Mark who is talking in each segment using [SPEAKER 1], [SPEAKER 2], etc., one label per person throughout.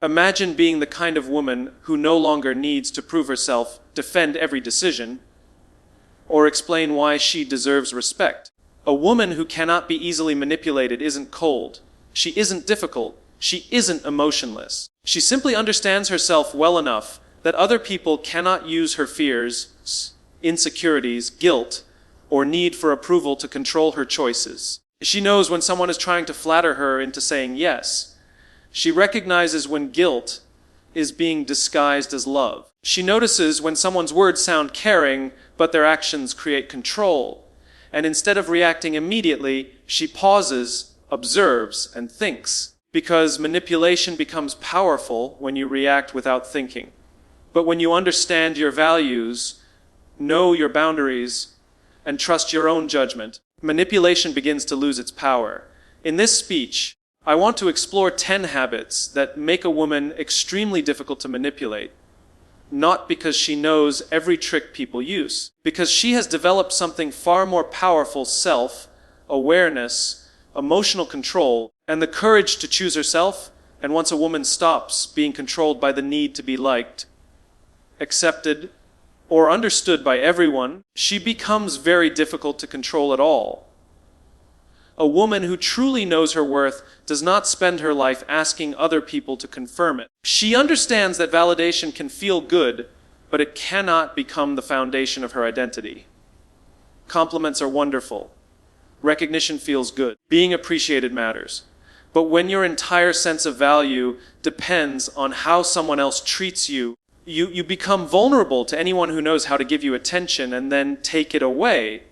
[SPEAKER 1] Imagine being the kind of woman who no longer needs to prove herself, defend every decision, or explain why she deserves respect. A woman who cannot be easily manipulated isn't cold. She isn't difficult. She isn't emotionless. She simply understands herself well enough that other people cannot use her fears, insecurities, guilt, or need for approval to control her choices. She knows when someone is trying to flatter her into saying yes. She recognizes when guilt is being disguised as love. She notices when someone's words sound caring, but their actions create control. And instead of reacting immediately, she pauses, observes, and thinks. Because manipulation becomes powerful when you react without thinking. But when you understand your values, know your boundaries, and trust your own judgment, manipulation begins to lose its power. In this speech, I want to explore 10 habits that make a woman extremely difficult to manipulate. Not because she knows every trick people use, because she has developed something far more powerful: self-awareness, emotional control, and the courage to choose herself. And once a woman stops being controlled by the need to be liked, accepted, or understood by everyone, she becomes very difficult to control at all. A woman who truly knows her worth does not spend her life asking other people to confirm it. She understands that validation can feel good, but it cannot become the foundation of her identity. Compliments are wonderful. Recognition feels good. Being appreciated matters. But when your entire sense of value depends on how someone else treats you, you become vulnerable to anyone who knows how to give you attention and then take it away.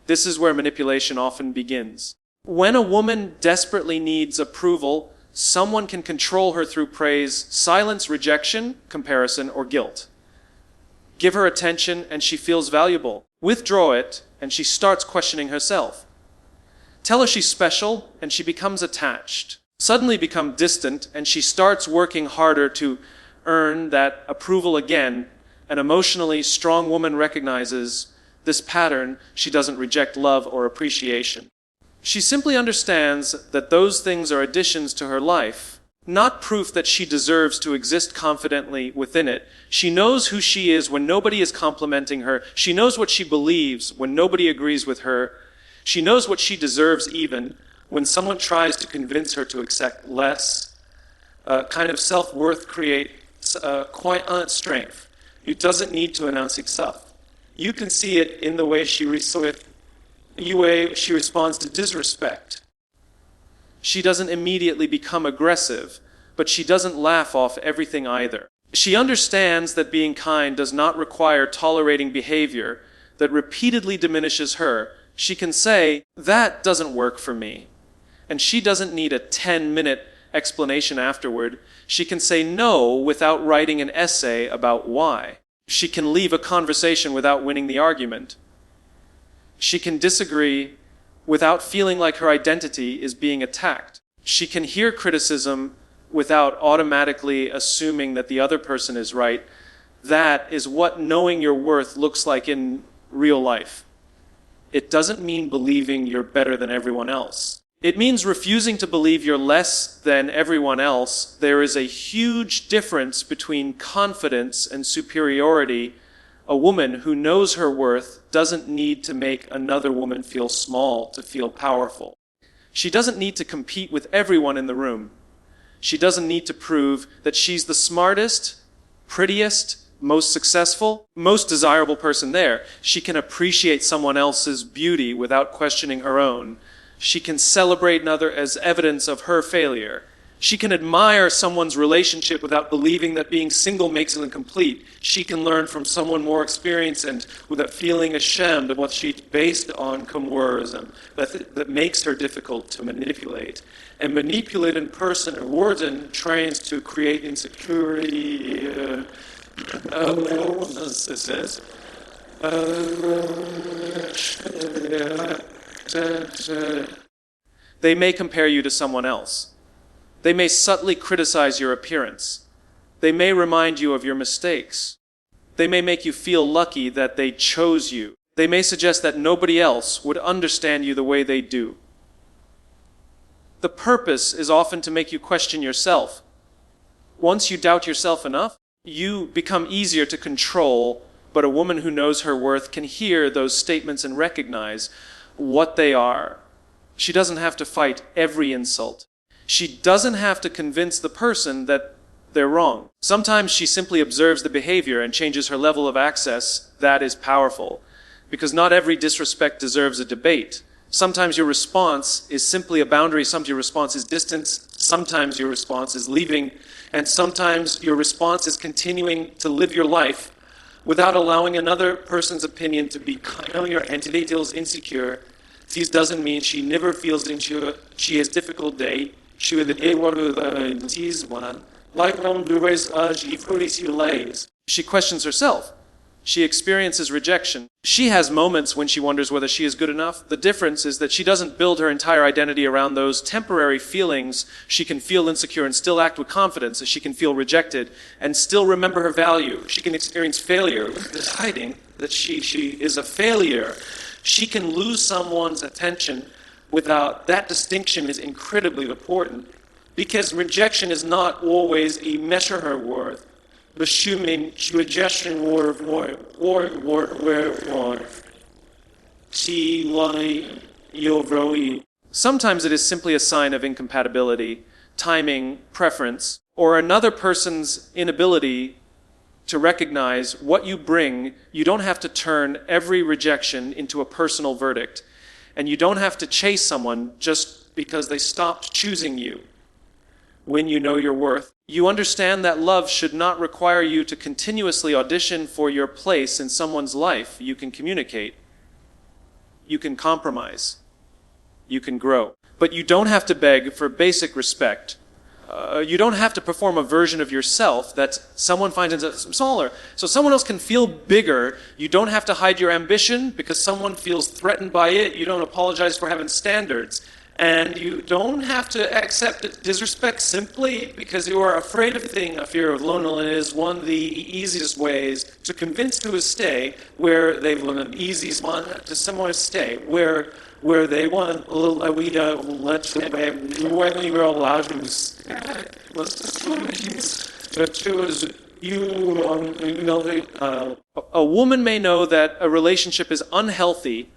[SPEAKER 1] This is where manipulation often begins. When a woman desperately needs approval, someone can control her through praise, silence, rejection, comparison, or guilt. Give her attention and she feels valuable. Withdraw it and she starts questioning herself. Tell her she's special and she becomes attached. Suddenly become distant and she starts working harder to earn that approval again. An emotionally strong woman recognizes this pattern. She doesn't reject love or appreciation. She simply understands that those things are additions to her life, not proof that she deserves to exist confidently within it. She knows who she is when nobody is complimenting her. She knows what she believes when nobody agrees with her. She knows what she deserves even when someone tries to convince her to accept less. Kind of self-worth creates quiet strength. It doesn't need to announce itself. You can see it in the way she responds to disrespect. She doesn't immediately become aggressive, but she doesn't laugh off everything either. She understands that being kind does not require tolerating behavior that repeatedly diminishes her. She can say, "That doesn't work for me." And she doesn't need a 10-minute explanation afterward. She can say no without writing an essay about why. She can leave a conversation without winning the argument. She can disagree without feeling like her identity is being attacked. She can hear criticism without automatically assuming that the other person is right. That is what knowing your worth looks like in real life. It doesn't mean believing you're better than everyone else. It means refusing to believe you're less than everyone else. There is a huge difference between confidence and superiority. A woman who knows her worth doesn't need to make another woman feel small to feel powerful. She doesn't need to compete with everyone in the room. She doesn't need to prove that she's the smartest, prettiest, most successful, most desirable person there. She can appreciate someone else's beauty without questioning her own. She can celebrate another as evidence of her failure. She can admire someone's relationship without believing that being single makes it incomplete. She can learn from someone more experienced and without feeling ashamed of what she's based on coercion that makes her difficult to manipulate. And manipulate in person or words and trains to create insecurity. They may compare you to someone else. They may subtly criticize your appearance. They may remind you of your mistakes. They may make you feel lucky that they chose you. They may suggest that nobody else would understand you the way they do. The purpose is often to make you question yourself. Once you doubt yourself enough, you become easier to control, but a woman who knows her worth can hear those statements and recognize what they are. She doesn't have to fight every insult. She doesn't have to convince the person that they're wrong. Sometimes she simply observes the behavior and changes her level of access. That is powerful, because not every disrespect deserves a debate. Sometimes your response is simply a boundary, sometimes your response is distance, sometimes your response is leaving, and sometimes your response is continuing to live your life without allowing another person's opinion to be your entity feels insecure. This doesn't mean she never feels insecure. She has difficult day. She with the She questions herself. She experiences rejection. She has moments when she wonders whether she is good enough. The difference is that she doesn't build her entire identity around those temporary feelings. She can feel insecure and still act with confidence. She can feel rejected and still remember her value. She can experience failure, deciding that she is a failure. She can lose someone's attention without that distinction is incredibly important, because rejection is not always a measure her worth. Rejection Sometimes it is simply a sign of incompatibility, timing, preference, or another person's inability to recognize what you bring. You don't have to turn every rejection into a personal verdict, and you don't have to chase someone just because they stopped choosing you. When you know your worth, you understand that love should not require you to continuously audition for your place in someone's life. You can communicate. You can compromise. You can grow. But you don't have to beg for basic respect. You don't have to perform a version of yourself that someone finds smaller. So someone else can feel bigger. You don't have to hide your ambition because someone feels threatened by it. You don't apologize for having standards. And you don't have to accept disrespect simply because you are afraid of thing. A fear of loneliness is one of the easiest ways to convince to stay, where they want an easiest one to someone to stay, where they want a little let's a woman may know that a relationship is unhealthy,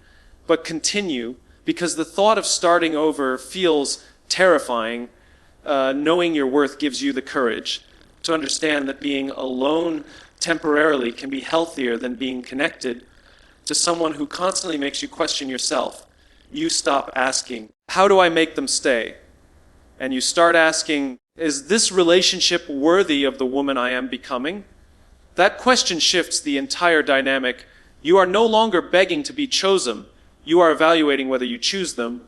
[SPEAKER 1] but continue because the thought of starting over feels terrifying. Knowing your worth gives you the courage to understand that being alone temporarily can be healthier than being connected to someone who constantly makes you question yourself. You stop asking, how do I make them stay? And you start asking, is this relationship worthy of the woman I am becoming? That question shifts the entire dynamic. You are no longer begging to be chosen. You are evaluating whether you choose them.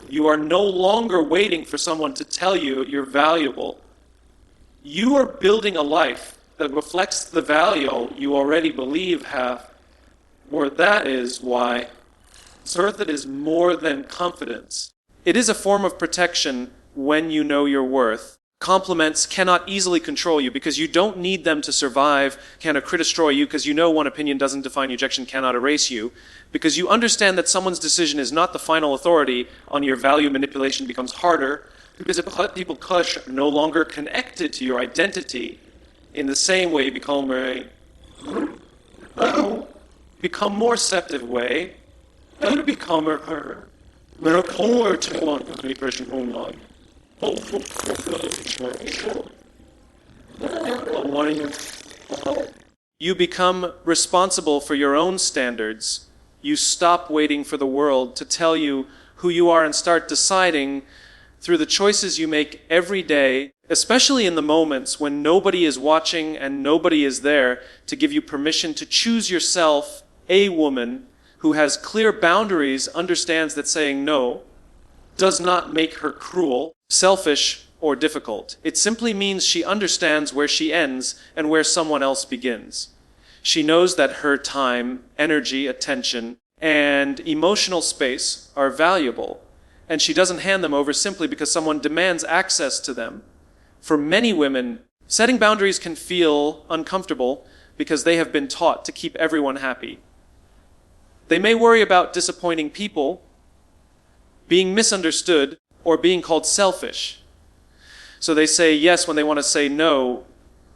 [SPEAKER 1] You are no longer waiting for someone to tell you you're valuable. You are building a life that reflects the value you already believe have. Or that is why worth is more than confidence. It is a form of protection when you know your worth. Compliments cannot easily control you because you don't need them to survive. Can a critic destroy you because you know one opinion doesn't define you. Rejection cannot erase you because you understand that someone's decision is not the final authority on your value. Manipulation becomes harder because if people are no longer connected to your identity in the same way, become more receptive way, and become her. You become responsible for your own standards. You stop waiting for the world to tell you who you are and start deciding through the choices you make every day, especially in the moments when nobody is watching and nobody is there to give you permission to choose yourself. A woman who has clear boundaries understands that saying no does not make her cruel, selfish, or difficult. It simply means she understands where she ends and where someone else begins. She knows that her time, energy, attention, and emotional space are valuable, and she doesn't hand them over simply because someone demands access to them. For many women, setting boundaries can feel uncomfortable because they have been taught to keep everyone happy. They may worry about disappointing people, being misunderstood, or being called selfish. So they say yes when they want to say no,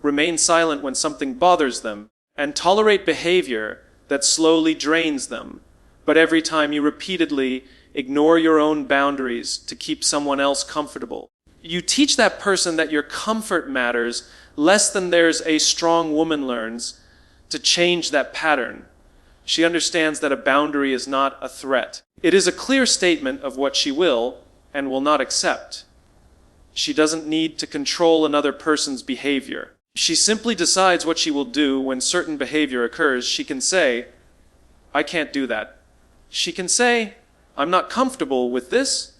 [SPEAKER 1] remain silent when something bothers them, and tolerate behavior that slowly drains them. But every time you repeatedly ignore your own boundaries to keep someone else comfortable, you teach that person that your comfort matters less than theirs. A strong woman learns to change that pattern. She understands that a boundary is not a threat. It is a clear statement of what she will and will not accept. She doesn't need to control another person's behavior. She simply decides what she will do when certain behavior occurs. She can say, I can't do that. She can say, I'm not comfortable with this.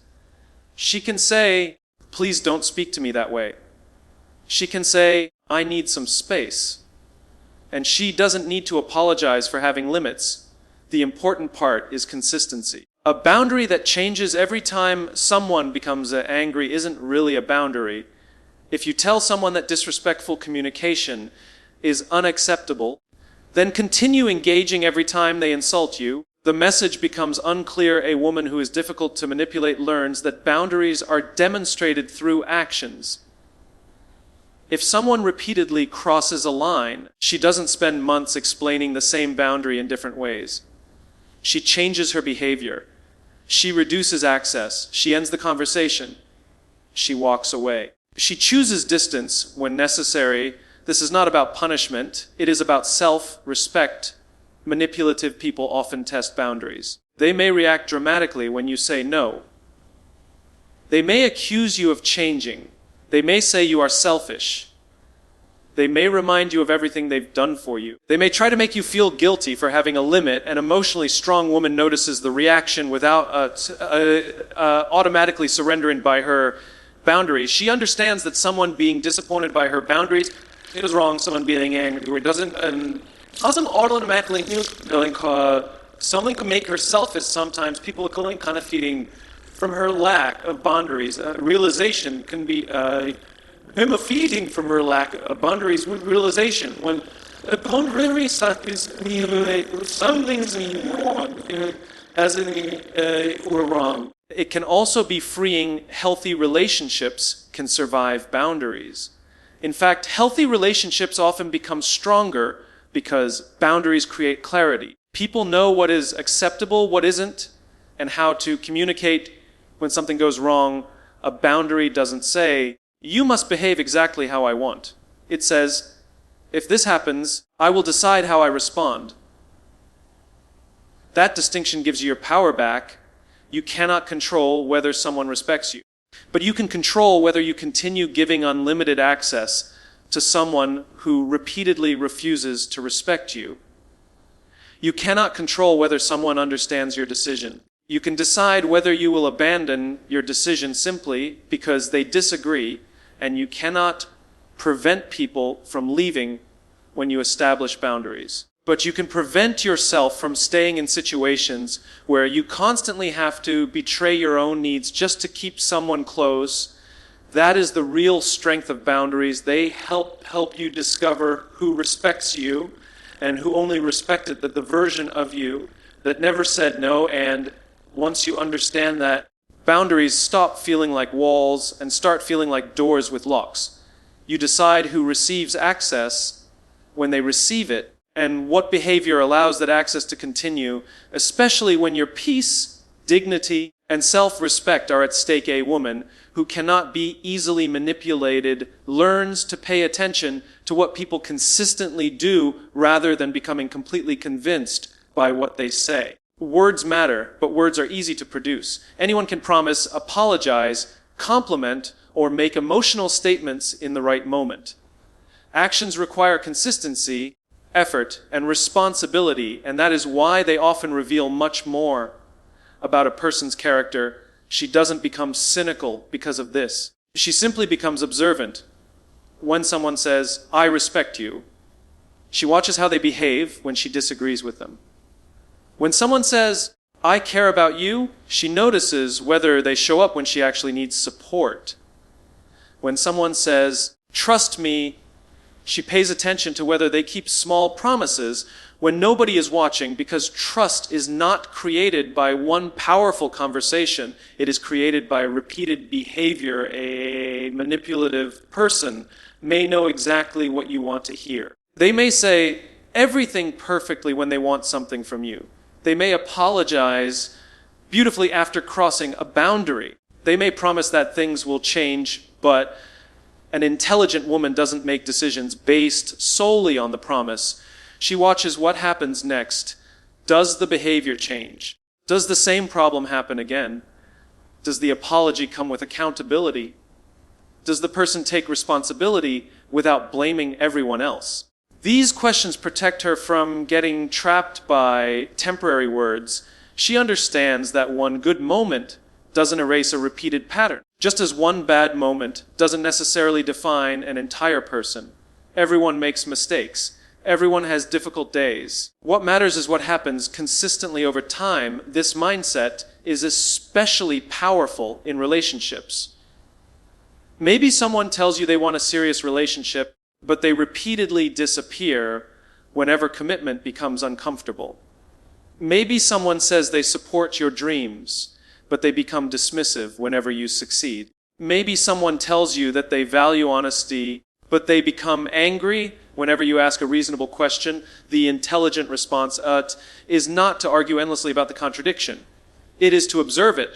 [SPEAKER 1] She can say, please don't speak to me that way. She can say, I need some space. And she doesn't need to apologize for having limits. The important part is consistency. A boundary that changes every time someone becomes angry isn't really a boundary. If you tell someone that disrespectful communication is unacceptable, then continue engaging every time they insult you. The message becomes unclear. A woman who is difficult to manipulate learns that boundaries are demonstrated through actions. If someone repeatedly crosses a line, she doesn't spend months explaining the same boundary in different ways. She changes her behavior. She reduces access. She ends the conversation. She walks away. She chooses distance when necessary. This is not about punishment. It is about self-respect. Manipulative people often test boundaries. They may react dramatically when you say no. They may accuse you of changing. They may say you are selfish. They may remind you of everything they've done for you. They may try to make you feel guilty for having a limit. An emotionally strong woman notices the reaction without automatically surrendering by her boundaries. She understands that someone being disappointed by her boundaries is wrong. Someone being angry doesn't automatically something can make her selfish. Sometimes people are kind of feeding from her lack of boundaries. Realization can be him feeding from her lack of boundaries with realization. When a boundary is something's wrong, as in we're wrong. It can also be freeing. Healthy relationships can survive boundaries. In fact, healthy relationships often become stronger because boundaries create clarity. People know what is acceptable, what isn't, and how to communicate when something goes wrong. A boundary doesn't say, you must behave exactly how I want. It says, if this happens, I will decide how I respond. That distinction gives you your power back. You cannot control whether someone respects you, but you can control whether you continue giving unlimited access to someone who repeatedly refuses to respect you. You cannot control whether someone understands your decision. You can decide whether you will abandon your decision simply because they disagree, and you cannot prevent people from leaving when you establish boundaries. But you can prevent yourself from staying in situations where you constantly have to betray your own needs just to keep someone close. That is the real strength of boundaries. They help you discover who respects you and who only respected the version of you that never said no. And once you understand that, boundaries stop feeling like walls and start feeling like doors with locks. You decide who receives access when they receive it, and what behavior allows that access to continue, especially when your peace, dignity, and self-respect are at stake. A woman who cannot be easily manipulated learns to pay attention to what people consistently do rather than becoming completely convinced by what they say. Words matter, but words are easy to produce. Anyone can promise, apologize, compliment, or make emotional statements in the right moment. Actions require consistency, effort, and responsibility, and that is why they often reveal much more about a person's character. She doesn't become cynical because of this. She simply becomes observant. When someone says, I respect you, she watches how they behave when she disagrees with them. When someone says, I care about you, she notices whether they show up when she actually needs support. When someone says, trust me, she pays attention to whether they keep small promises when nobody is watching, because trust is not created by one powerful conversation. It is created by repeated behavior. A manipulative person may know exactly what you want to hear. They may say everything perfectly when they want something from you. They may apologize beautifully after crossing a boundary. They may promise that things will change, but an intelligent woman doesn't make decisions based solely on the promise. She watches what happens next. Does the behavior change? Does the same problem happen again? Does the apology come with accountability? Does the person take responsibility without blaming everyone else? These questions protect her from getting trapped by temporary words. She understands that one good moment doesn't erase a repeated pattern. Just as one bad moment doesn't necessarily define an entire person. Everyone makes mistakes. Everyone has difficult days. What matters is what happens consistently over time. This mindset is especially powerful in relationships. Maybe someone tells you they want a serious relationship, but they repeatedly disappear whenever commitment becomes uncomfortable. Maybe someone says they support your dreams, but they become dismissive whenever you succeed. Maybe someone tells you that they value honesty, but they become angry whenever you ask a reasonable question. The intelligent response is not to argue endlessly about the contradiction. It is to observe it.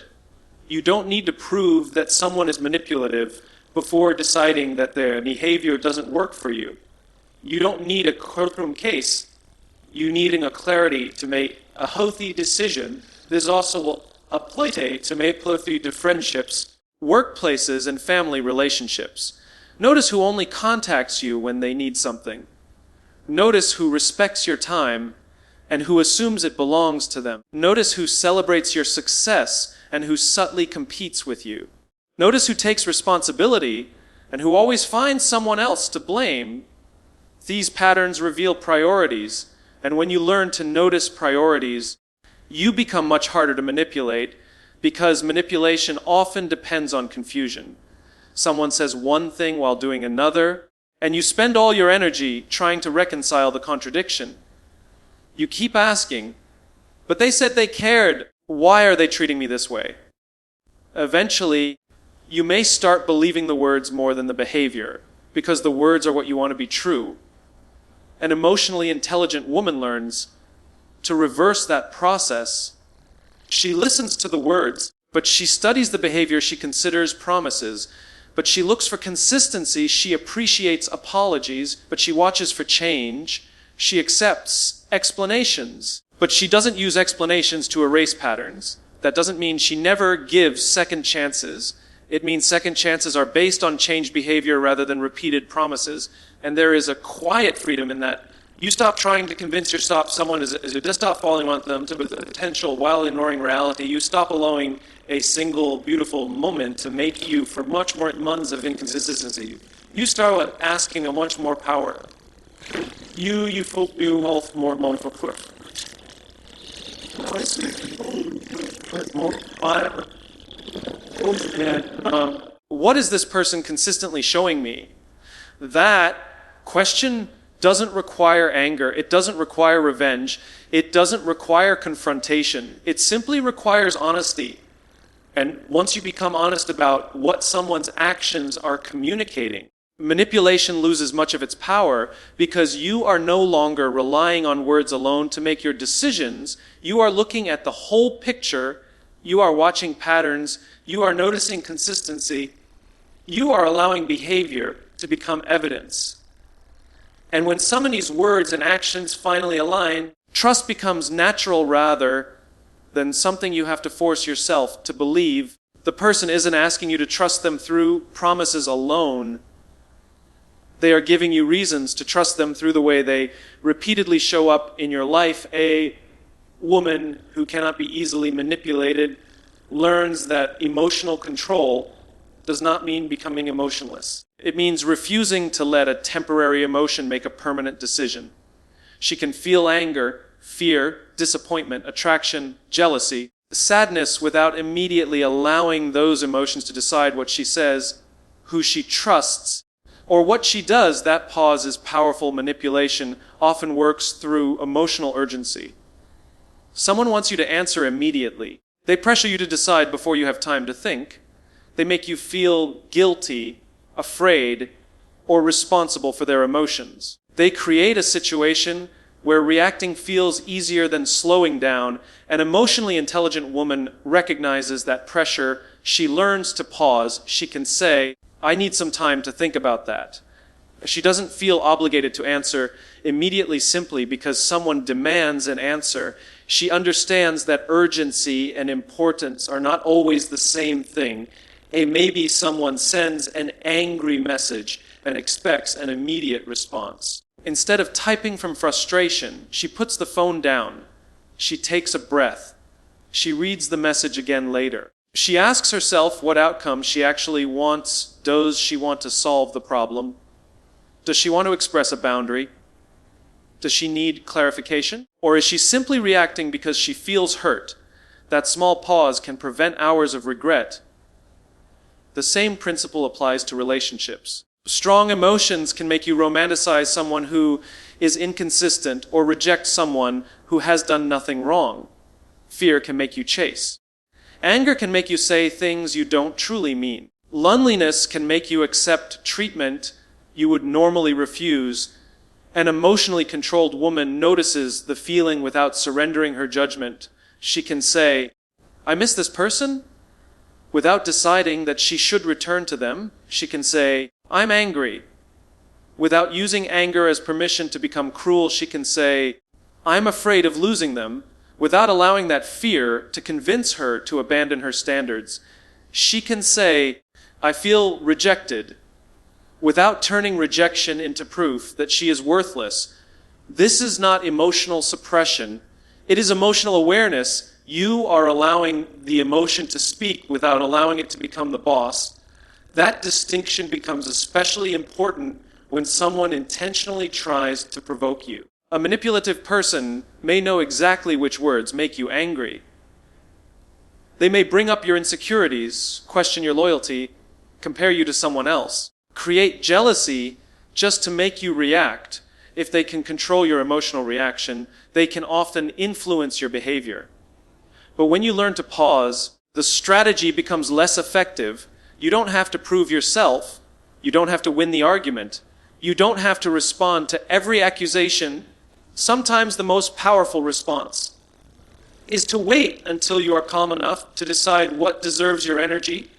[SPEAKER 1] You don't need to prove that someone is manipulative before deciding that their behavior doesn't work for you. You don't need a courtroom case. You need a clarity to make a healthy decision. There's also a plate to make healthy friendships, workplaces, and family relationships. Notice who only contacts you when they need something. Notice who respects your time and who assumes it belongs to them. Notice who celebrates your success and who subtly competes with you. Notice who takes responsibility and who always finds someone else to blame. These patterns reveal priorities, and when you learn to notice priorities, you become much harder to manipulate, because manipulation often depends on confusion. Someone says one thing while doing another, and you spend all your energy trying to reconcile the contradiction. You keep asking, but they said they cared. Why are they treating me this way? Eventually, you may start believing the words more than the behavior, because the words are what you want to be true. An emotionally intelligent woman learns to reverse that process. She listens to the words, but she studies the behavior. She considers promises, but she looks for consistency. She appreciates apologies, but she watches for change. She accepts explanations, but she doesn't use explanations to erase patterns. That doesn't mean she never gives second chances. It means second chances are based on changed behavior rather than repeated promises. And there is a quiet freedom in that. You stop trying to convince yourself someone is you just stop falling on them to the potential while ignoring reality. You stop allowing a single beautiful moment to make you for much more months of inconsistency. You start asking a much more power. You hold more mindful. What is this person consistently showing me? That question doesn't require anger. It doesn't require revenge. It doesn't require confrontation. It simply requires honesty. And once you become honest about what someone's actions are communicating, manipulation loses much of its power, because you are no longer relying on words alone to make your decisions. You are looking at the whole picture. You are watching patterns. You are noticing consistency. You are allowing behavior to become evidence. And when somebody's words and actions finally align, trust becomes natural rather than something you have to force yourself to believe. The person isn't asking you to trust them through promises alone. They are giving you reasons to trust them through the way they repeatedly show up in your life. A woman who cannot be easily manipulated learns that emotional control does not mean becoming emotionless. It means refusing to let a temporary emotion make a permanent decision. She can feel anger, fear, disappointment, attraction, jealousy, sadness without immediately allowing those emotions to decide what she says, who she trusts. Or what she does, that pause is powerful manipulation, often works through emotional urgency. Someone wants you to answer immediately. They pressure you to decide before you have time to think. They make you feel guilty, afraid, or responsible for their emotions. They create a situation where reacting feels easier than slowing down. An emotionally intelligent woman recognizes that pressure. She learns to pause. She can say, I need some time to think about that. She doesn't feel obligated to answer immediately simply because someone demands an answer. She understands that urgency and importance are not always the same thing. Maybe someone sends an angry message and expects an immediate response. Instead of typing from frustration, she puts the phone down. She takes a breath. She reads the message again later. She asks herself what outcome she actually wants. Does she want to solve the problem? Does she want to express a boundary? Does she need clarification? Or is she simply reacting because she feels hurt? That small pause can prevent hours of regret. The same principle applies to relationships. Strong emotions can make you romanticize someone who is inconsistent or reject someone who has done nothing wrong. Fear can make you chase. Anger can make you say things you don't truly mean. Loneliness can make you accept treatment you would normally refuse. An emotionally controlled woman notices the feeling without surrendering her judgment. She can say, I miss this person. Without deciding that she should return to them, she can say, I'm angry. Without using anger as permission to become cruel, she can say, I'm afraid of losing them. Without allowing that fear to convince her to abandon her standards, she can say, I feel rejected. Without turning rejection into proof that she is worthless. This is not emotional suppression. It is emotional awareness. You are allowing the emotion to speak without allowing it to become the boss. That distinction becomes especially important when someone intentionally tries to provoke you. A manipulative person may know exactly which words make you angry. They may bring up your insecurities, question your loyalty, compare you to someone else, create jealousy just to make you react. If they can control your emotional reaction, they can often influence your behavior. But when you learn to pause, the strategy becomes less effective. You don't have to prove yourself. You don't have to win the argument. You don't have to respond to every accusation. Sometimes the most powerful response is to wait until you are calm enough to decide what deserves your energy.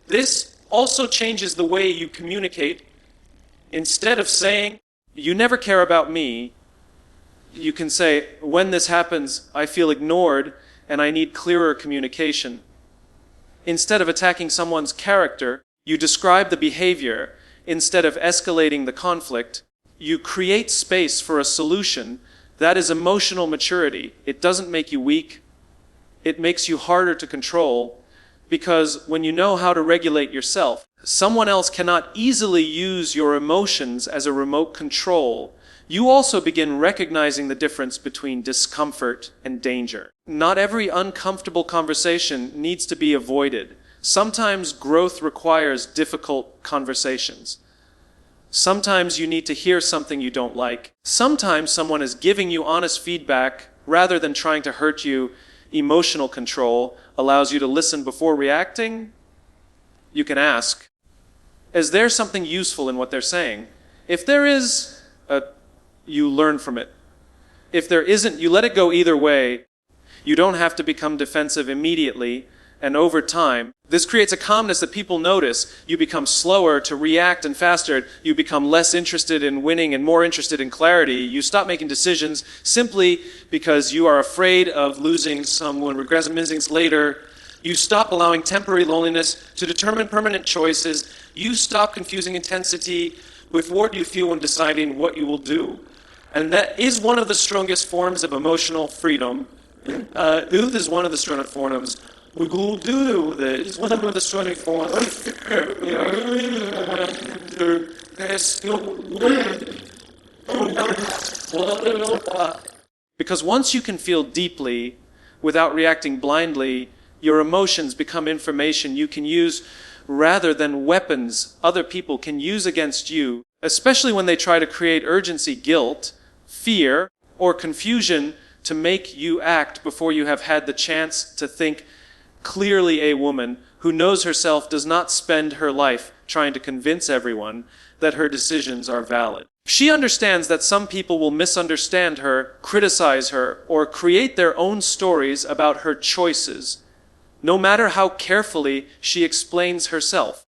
[SPEAKER 1] This also changes the way you communicate. Instead of saying, you never care about me, you can say, when this happens, I feel ignored and I need clearer communication. Instead of attacking someone's character, you describe the behavior. Instead of escalating the conflict, you create space for a solution. That is emotional maturity. It doesn't make you weak. It makes you harder to control, because when you know how to regulate yourself, someone else cannot easily use your emotions as a remote control. You also begin recognizing the difference between discomfort and danger. Not every uncomfortable conversation needs to be avoided. Sometimes growth requires difficult conversations. Sometimes you need to hear something you don't like. Sometimes someone is giving you honest feedback rather than trying to hurt you. Emotional control allows you to listen before reacting. You can ask, is there something useful in what they're saying? If there is, you learn from it. If there isn't, you let it go either way. You don't have to become defensive immediately, and over time, this creates a calmness that people notice. You become slower to react and faster. You become less interested in winning and more interested in clarity. You stop making decisions simply because you are afraid of losing someone. Regret minutes later, you stop allowing temporary loneliness to determine permanent choices. You stop confusing intensity with what you feel when deciding what you will do. And that is one of the strongest forms of emotional freedom. This is one of the strongest forms. We will do this. It's one of the strongest forms. Because once you can feel deeply without reacting blindly, your emotions become information you can use rather than weapons other people can use against you, especially when they try to create urgency, guilt, fear, or confusion to make you act before you have had the chance to think clearly. A woman who knows herself does not spend her life trying to convince everyone that her decisions are valid. She understands that some people will misunderstand her, criticize her, or create their own stories about her choices, no matter how carefully she explains herself.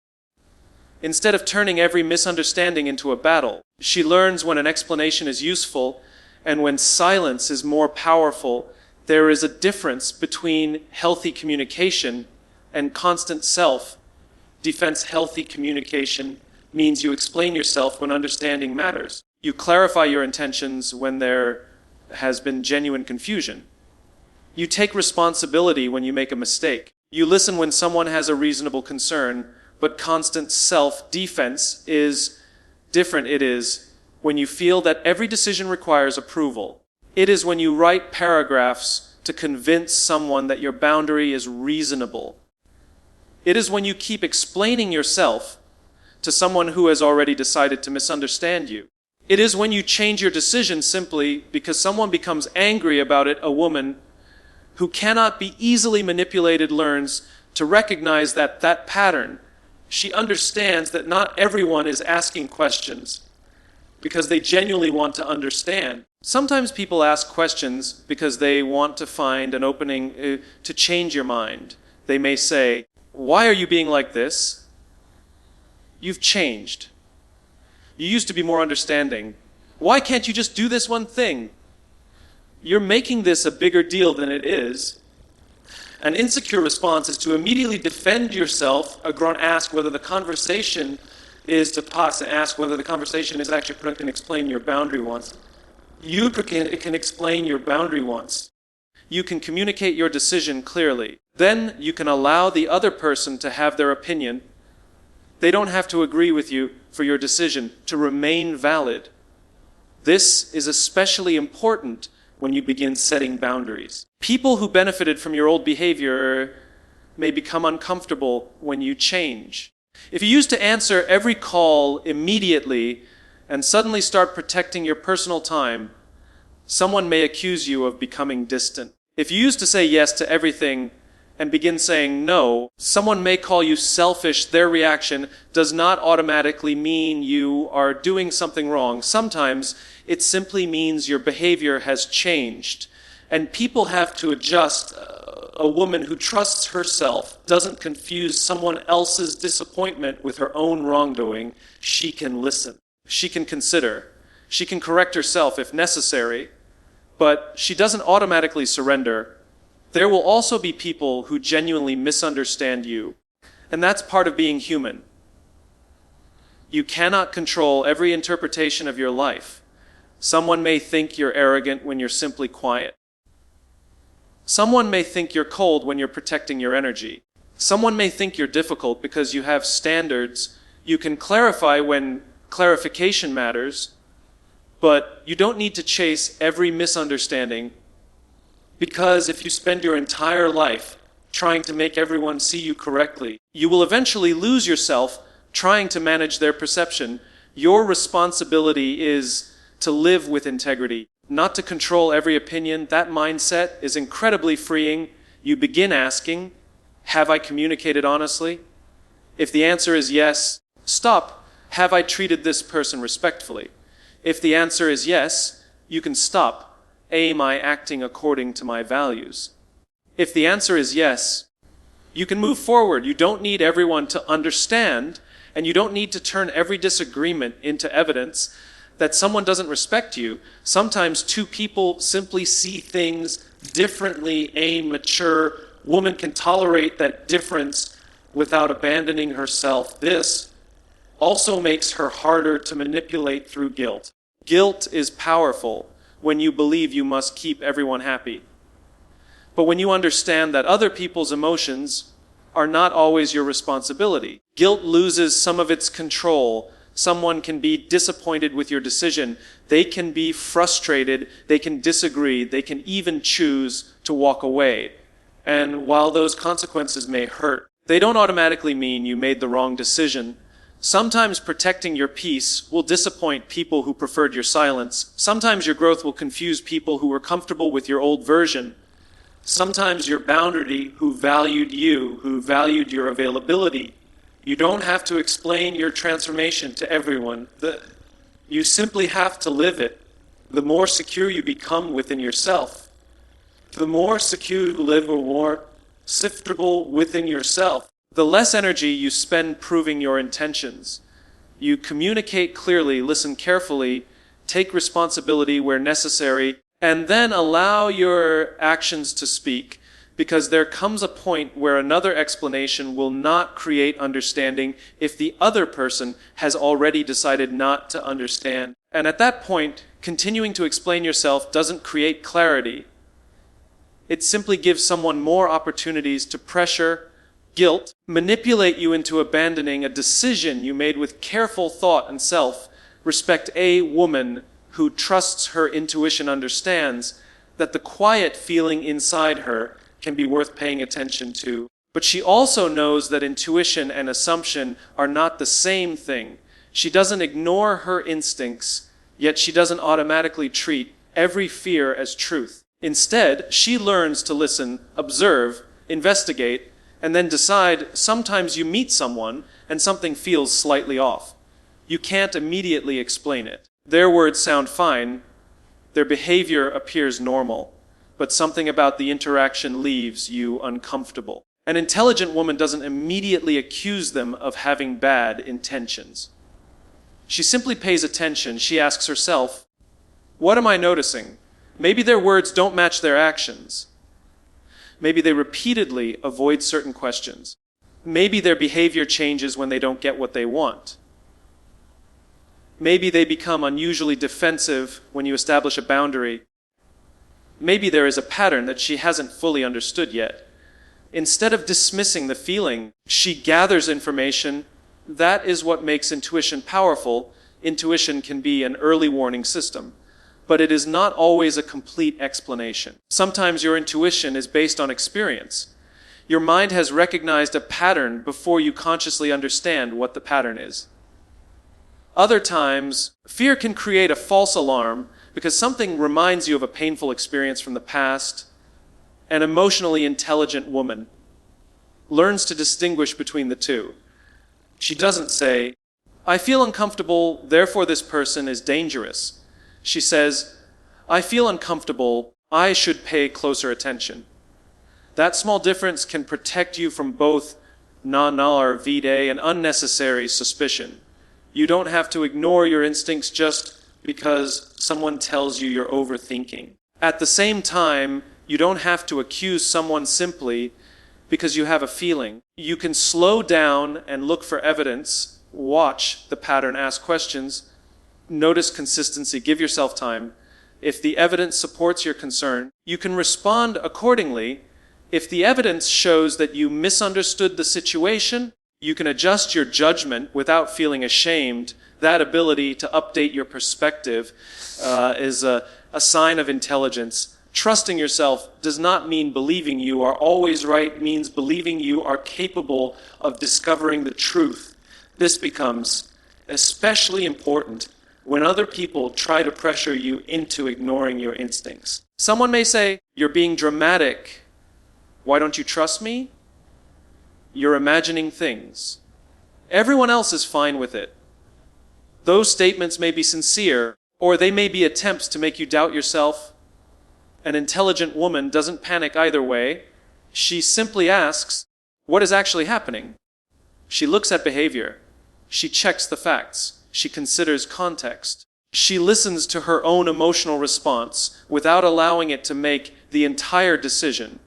[SPEAKER 1] Instead of turning every misunderstanding into a battle, she learns when an explanation is useful and when silence is more powerful. There is a difference between healthy communication and constant self-defense. Healthy communication means you explain yourself when understanding matters. You clarify your intentions when there has been genuine confusion. You take responsibility when you make a mistake. You listen when someone has a reasonable concern, but constant self-defense is different. It is when you feel that every decision requires approval. It is when you write paragraphs to convince someone that your boundary is reasonable. It is when you keep explaining yourself to someone who has already decided to misunderstand you. It is when you change your decision simply because someone becomes angry about it. A woman who cannot be easily manipulated learns to recognize that pattern. She understands that not everyone is asking questions because they genuinely want to understand. Sometimes people ask questions because they want to find an opening to change your mind. They may say, "Why are you being like this? You've changed. You used to be more understanding. Why can't you just do this one thing? You're making this a bigger deal than it is." An insecure response is to immediately defend yourself, ask whether the conversation is to pause and ask whether the conversation is actually productive and explain your boundary once. It can explain your boundary once. You can communicate your decision clearly. Then you can allow the other person to have their opinion. They don't have to agree with you for your decision to remain valid. This is especially important when you begin setting boundaries. People who benefited from your old behavior may become uncomfortable when you change. If you used to answer every call immediately and suddenly start protecting your personal time, someone may accuse you of becoming distant. If you used to say yes to everything and begin saying no, someone may call you selfish. Their reaction does not automatically mean you are doing something wrong. Sometimes it simply means your behavior has changed, and people have to adjust. A woman who trusts herself doesn't confuse someone else's disappointment with her own wrongdoing. She can listen. She can consider. She can correct herself if necessary, but she doesn't automatically surrender. There will also be people who genuinely misunderstand you, and that's part of being human. You cannot control every interpretation of your life. Someone may think you're arrogant when you're simply quiet. Someone may think you're cold when you're protecting your energy. Someone may think you're difficult because you have standards. You can clarify when clarification matters, but you don't need to chase every misunderstanding. Because if you spend your entire life trying to make everyone see you correctly, you will eventually lose yourself trying to manage their perception. Your responsibility is to live with integrity, not to control every opinion. That mindset is incredibly freeing. You begin asking, have I communicated honestly? If the answer is yes, stop. Have I treated this person respectfully? If the answer is yes, you can stop. Am I acting according to my values? If the answer is yes, you can move forward. You don't need everyone to understand, and you don't need to turn every disagreement into evidence that someone doesn't respect you. Sometimes two people simply see things differently. A mature woman can tolerate that difference without abandoning herself. This also makes her harder to manipulate through guilt. Guilt is powerful when you believe you must keep everyone happy. But when you understand that other people's emotions are not always your responsibility, guilt loses some of its control. Someone can be disappointed with your decision. They can be frustrated. They can disagree. They can even choose to walk away. And while those consequences may hurt, They don't automatically mean you made the wrong decision. Sometimes protecting your peace will disappoint people who preferred your silence. Sometimes your growth will confuse people who were comfortable with your old version. Sometimes your boundary who valued you, who valued your availability. You don't have to explain your transformation to everyone. You simply have to live it. The more secure you become within yourself, the more secure you live, or more comfortable within yourself, the less energy you spend proving your intentions. You communicate clearly, listen carefully, take responsibility where necessary, and then allow your actions to speak, because there comes a point where another explanation will not create understanding if the other person has already decided not to understand. And at that point, continuing to explain yourself doesn't create clarity. It simply gives someone more opportunities to pressure, guilt, manipulate you into abandoning a decision you made with careful thought and self-respect. A woman who trusts her intuition understands that the quiet feeling inside her can be worth paying attention to. But she also knows that intuition and assumption are not the same thing. She doesn't ignore her instincts, yet she doesn't automatically treat every fear as truth. Instead, she learns to listen, observe, investigate, and then decide. Sometimes you meet someone and something feels slightly off. You can't immediately explain it. Their words sound fine, their behavior appears normal, but something about the interaction leaves you uncomfortable. An intelligent woman doesn't immediately accuse them of having bad intentions. She simply pays attention. She asks herself, what am I noticing? Maybe their words don't match their actions. Maybe they repeatedly avoid certain questions. Maybe their behavior changes when they don't get what they want. Maybe they become unusually defensive when you establish a boundary. Maybe there is a pattern that she hasn't fully understood yet. Instead of dismissing the feeling, she gathers information. That is what makes intuition powerful. Intuition can be an early warning system, but it is not always a complete explanation. Sometimes your intuition is based on experience. Your mind has recognized a pattern before you consciously understand what the pattern is. Other times, fear can create a false alarm because something reminds you of a painful experience from the past. An emotionally intelligent woman learns to distinguish between the two. She doesn't say, I feel uncomfortable, therefore this person is dangerous. She says, I feel uncomfortable, I should pay closer attention. That small difference can protect you from both na-na or vide and unnecessary suspicion. You don't have to ignore your instincts just because someone tells you you're overthinking. At the same time, you don't have to accuse someone simply because you have a feeling. You can slow down and look for evidence, watch the pattern, ask questions, notice consistency, give yourself time. If the evidence supports your concern, you can respond accordingly. If the evidence shows that you misunderstood the situation, you can adjust your judgment without feeling ashamed. That ability to update your perspective is a sign of intelligence. Trusting yourself does not mean believing you are always right. It means believing you are capable of discovering the truth. This becomes especially important when other people try to pressure you into ignoring your instincts. Someone may say, you're being dramatic. Why don't you trust me? You're imagining things. Everyone else is fine with it. Those statements may be sincere, or they may be attempts to make you doubt yourself. An intelligent woman doesn't panic either way. She simply asks, what is actually happening? She looks at behavior. She checks the facts. She considers context. She listens to her own emotional response without allowing it to make the entire decision.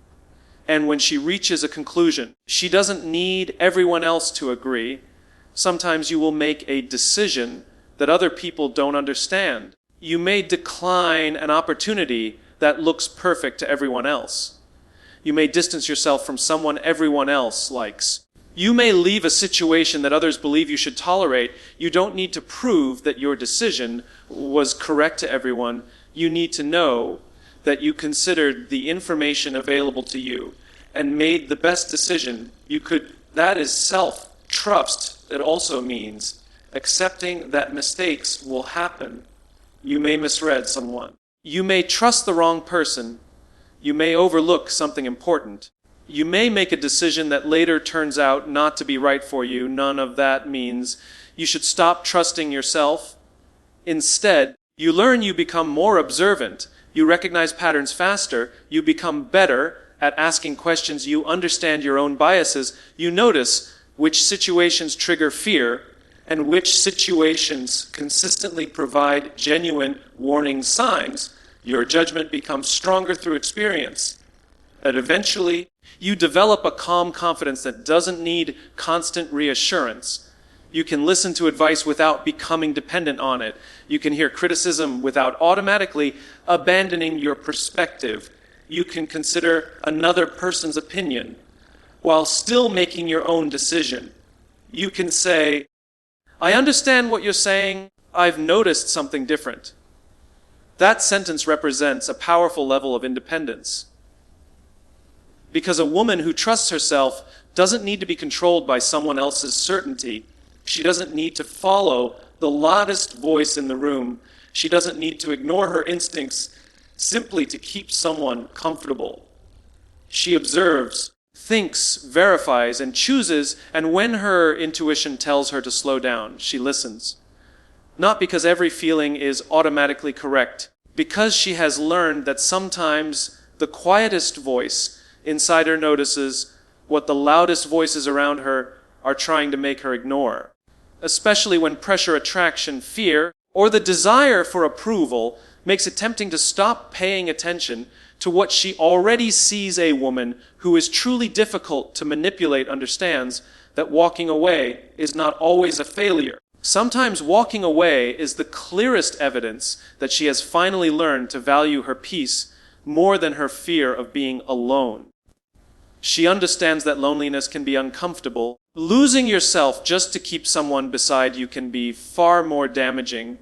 [SPEAKER 1] And when she reaches a conclusion, she doesn't need everyone else to agree. Sometimes you will make a decision that other people don't understand. You may decline an opportunity that looks perfect to everyone else. You may distance yourself from someone everyone else likes. You may leave a situation that others believe you should tolerate. You don't need to prove that your decision was correct to everyone. You need to know that you considered the information available to you and made the best decision you could That is self-trust. It also means accepting that mistakes will happen. You may misread someone. You may trust the wrong person. You may overlook something important. You may make a decision that later turns out not to be right for you. None of that means you should stop trusting yourself. Instead, you learn, you become more observant. You recognize patterns faster. You become better at asking questions. You understand your own biases. You notice which situations trigger fear and which situations consistently provide genuine warning signs. Your judgment becomes stronger through experience. And eventually, you develop a calm confidence that doesn't need constant reassurance. You can listen to advice without becoming dependent on it. You can hear criticism without automatically abandoning your perspective. You can consider another person's opinion while still making your own decision. You can say, "I understand what you're saying. I've noticed something different." That sentence represents a powerful level of independence. Because a woman who trusts herself doesn't need to be controlled by someone else's certainty. She doesn't need to follow the loudest voice in the room. She doesn't need to ignore her instincts simply to keep someone comfortable. She observes, thinks, verifies, and chooses, and when her intuition tells her to slow down, she listens. Not because every feeling is automatically correct, because she has learned that sometimes the quietest voice inside her notices what the loudest voices around her are trying to make her ignore. Especially when pressure, attraction, fear, or the desire for approval makes it tempting to stop paying attention to what she already sees. A woman who is truly difficult to manipulate understands that walking away is not always a failure. Sometimes walking away is the clearest evidence that she has finally learned to value her peace more than her fear of being alone. She understands that loneliness can be uncomfortable. Losing yourself just to keep someone beside you can be far more damaging.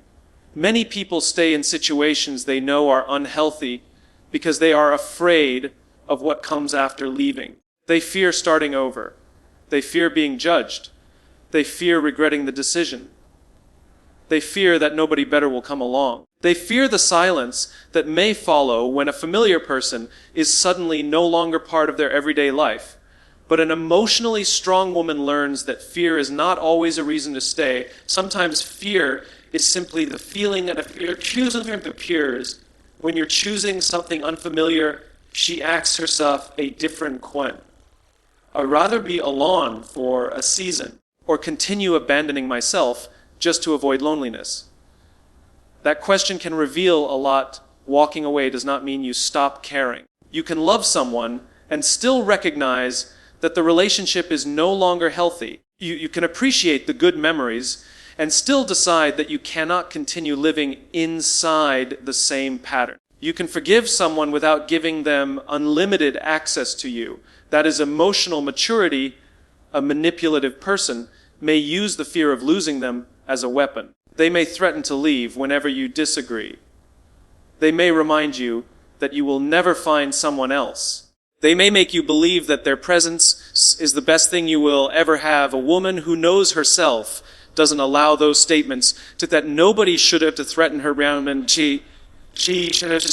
[SPEAKER 1] Many people stay in situations they know are unhealthy because they are afraid of what comes after leaving. They fear starting over. They fear being judged. They fear regretting the decision. They fear that nobody better will come along. They fear the silence that may follow when a familiar person is suddenly no longer part of their everyday life. But an emotionally strong woman learns that fear is not always a reason to stay. Sometimes fear is simply the feeling that if you're choosing from the peers, when you're choosing something unfamiliar, she asks herself a different question. I'd rather be alone for a season or continue abandoning myself just to avoid loneliness. That question can reveal a lot. Walking away does not mean you stop caring. You can love someone and still recognize that the relationship is no longer healthy. You can appreciate the good memories and still decide that you cannot continue living inside the same pattern. You can forgive someone without giving them unlimited access to you. That is emotional maturity. A manipulative person may use the fear of losing them as a weapon. They may threaten to leave whenever you disagree. They may remind you that you will never find someone else. They may make you believe that their presence is the best thing you will ever have. A woman who knows herself doesn't allow those statements that nobody should have to threaten her around, and she should have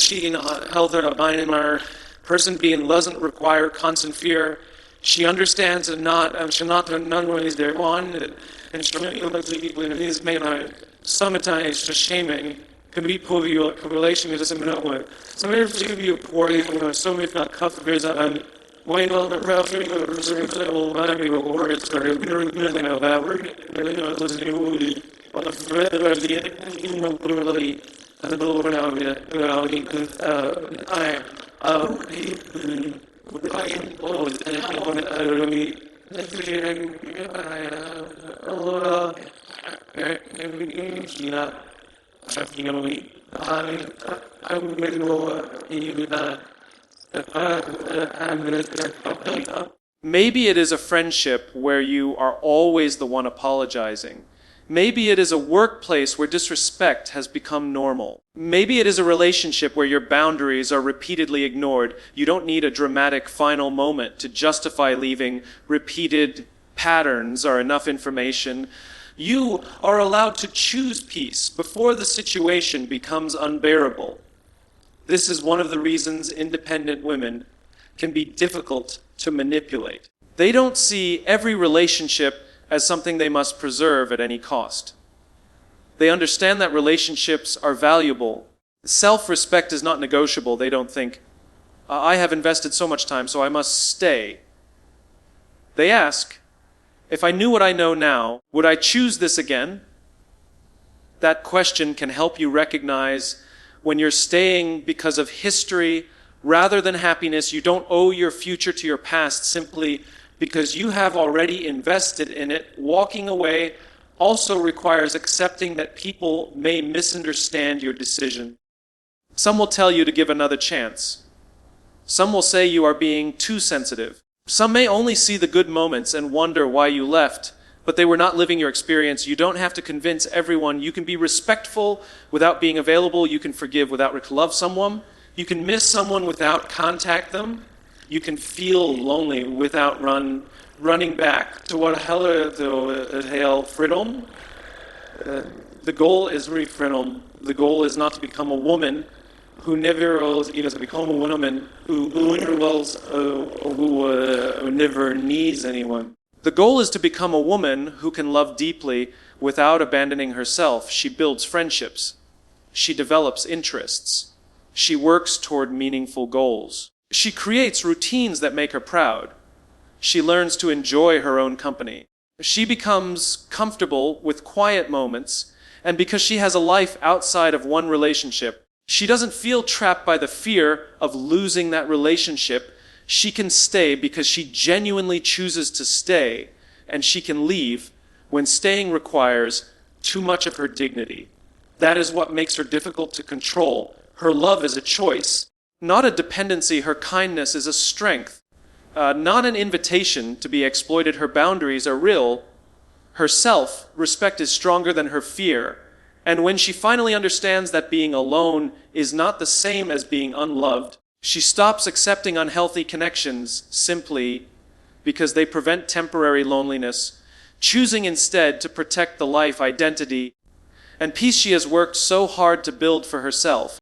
[SPEAKER 1] held her mind in her person being doesn't require constant fear. She understands that none of these there on and she is made on sometimes just shaming can be pull you a relation with some way. So if you poorly so many not comfortable and wait on the route words or really know that we're really not listening to movie on the thread of the really I don't Maybe it is a friendship where you are always the one apologizing. Maybe it is a workplace where disrespect has become normal. Maybe it is a relationship where your boundaries are repeatedly ignored. You don't need a dramatic final moment to justify leaving. Repeated patterns are enough information. You are allowed to choose peace before the situation becomes unbearable. This is one of the reasons independent women can be difficult to manipulate. They don't see every relationship as something they must preserve at any cost. They understand that relationships are valuable. Self-respect is not negotiable. They don't think, I have invested so much time, so I must stay. They ask, if I knew what I know now, would I choose this again? That question can help you recognize when you're staying because of history rather than happiness. You don't owe your future to your past simply because you have already invested in it. Walking away also requires accepting that people may misunderstand your decision. Some will tell you to give another chance. Some will say you are being too sensitive. Some may only see the good moments and wonder why you left, but they were not living your experience. You don't have to convince everyone. You can be respectful without being available. You can forgive without love someone. You can miss someone without contact them. You can feel lonely without running back to what hell freedom. The goal is freedom. The goal is not to become a woman who never become a woman who never needs anyone. The goal is to become a woman who can love deeply without abandoning herself. She builds friendships. She develops interests. She works toward meaningful goals. She creates routines that make her proud. She learns to enjoy her own company. She becomes comfortable with quiet moments, and because she has a life outside of one relationship, she doesn't feel trapped by the fear of losing that relationship. She can stay because she genuinely chooses to stay, and she can leave when staying requires too much of her dignity. That is what makes her difficult to control. Her love is a choice, not a dependency. Her kindness is a strength, not an invitation to be exploited. Her boundaries are real. Her self-respect is stronger than her fear. And when she finally understands that being alone is not the same as being unloved, she stops accepting unhealthy connections simply because they prevent temporary loneliness, choosing instead to protect the life, identity, and peace she has worked so hard to build for herself.